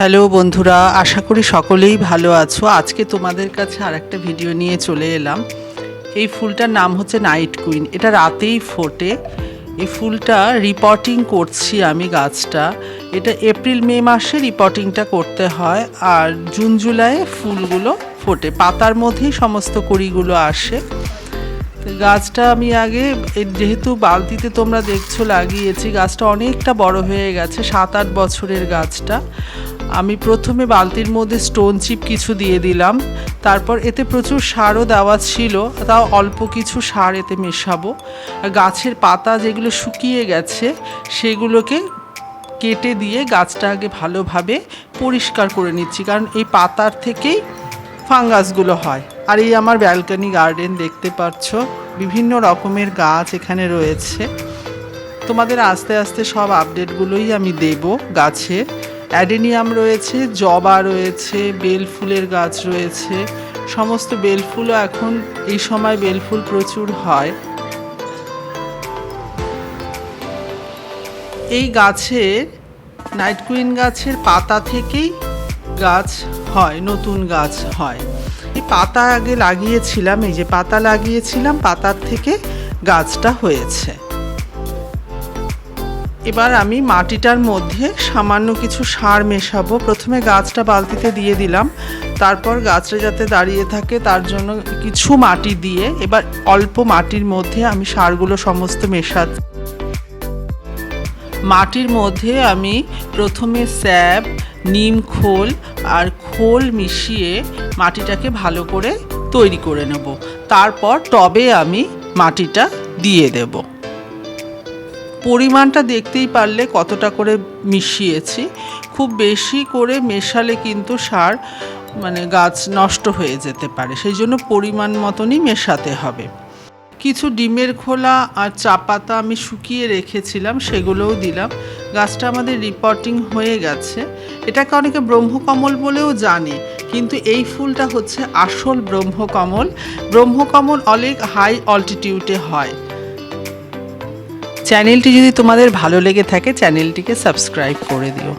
Hello বন্ধুরা, আশা করি সকলেই ভালো আছো। আজকে তোমাদের কাছে আরেকটা ভিডিও নিয়ে চলে এলাম। এই ফুলটার নাম হচ্ছে নাইট কুইন। এটা রাতেই ফোটে। এই ফুলটা রিপোর্টিং করছি আমি গাছটা। এটা এপ্রিল মে মাসে রিপোর্টিংটা করতে হয়, আর জুন জুলাইয়ে ফুলগুলো ফোটে। পাতার মধ্যেই সমস্ত কড়িগুলো আসে। গাছটা আমি আগে যেহেতু বালতিতে তোমরা দেখছো লাগিয়েছি, গাছটা অনেকটা বড় হয়ে গেছে, 7-8 বছরের গাছটা। আমি প্রথমে বালতির মধ্যে স্টোন চিপ কিছু দিয়ে দিলাম, তারপর এতে প্রচুর সারও দেওয়া ছিল, তাও অল্প কিছু সার এতে মেশাবো। গাছের পাতা যেগুলো শুকিয়ে গেছে সেগুলোকে কেটে দিয়ে গাছটা আগে ভালোভাবে পরিষ্কার করে নিচ্ছি, কারণ এই পাতার থেকেই ফাঙ্গাসগুলো হয়। আর এই আমার ব্যালকনি গার্ডেন দেখতে পাচ্ছ, বিভিন্ন রকমের গাছ এখানে রয়েছে। তোমাদের আস্তে আস্তে সব আপডেটগুলোই আমি দেব। গাছের অ্যাডেনিয়াম রয়েছে, জবা রয়েছে, বেল ফুলের গাছ রয়েছে। সমস্ত বেল ফুলও এখন এই সময় বেল ফুল প্রচুর হয়। এই গাছের নাইট কুইন গাছের পাতা থেকেই গাছ হয়, নতুন গাছ হয়। এই পাতা আগে লাগিয়েছিলাম, এই যে পাতা লাগিয়েছিলাম, পাতার থেকে গাছটা হয়েছে। এবার আমি মাটিটার মধ্যে সামান্য কিছু সার মেশাবো। প্রথমে গাছটা বালতিতে দিয়ে দিলাম, তারপর গাছটা যাতে দাঁড়িয়ে থাকে তার জন্য কিছু মাটি দিয়ে এবার অল্প মাটির মধ্যে আমি সারগুলো সমস্ত মেশাচ্ছি। মাটির মধ্যে আমি প্রথমে স্যাব, নিম খোল আর খোল মিশিয়ে মাটিটাকে ভালো করে তৈরি করে নেব। তারপর টবে আমি মাটিটা দিয়ে দেব। পরিমাণটা দেখতেই পারলে কতটা করে মিশিয়েছি। খুব বেশি করে মেশালে কিন্তু সার গাছ নষ্ট হয়ে যেতে পারে, সেই জন্য পরিমাণ মতনই মেশাতে হবে। কিছু ডিমের খোলা আর চা পাতা আমি শুকিয়ে রেখেছিলাম, সেগুলোও দিলাম। গাছটা আমাদের রিপোর্টিং হয়ে গেছে। এটাকে অনেকে ব্রহ্মকমল বলেও জানে, কিন্তু এই ফুলটা হচ্ছে আসল ব্রহ্মকমল। ব্রহ্মকমল অনেক হাই অল্টিটিউডে হয়। চ্যানেলটি যদি তোমাদের ভালো লেগে থাকে চ্যানেলটিকে সাবস্ক্রাইব করে দিও।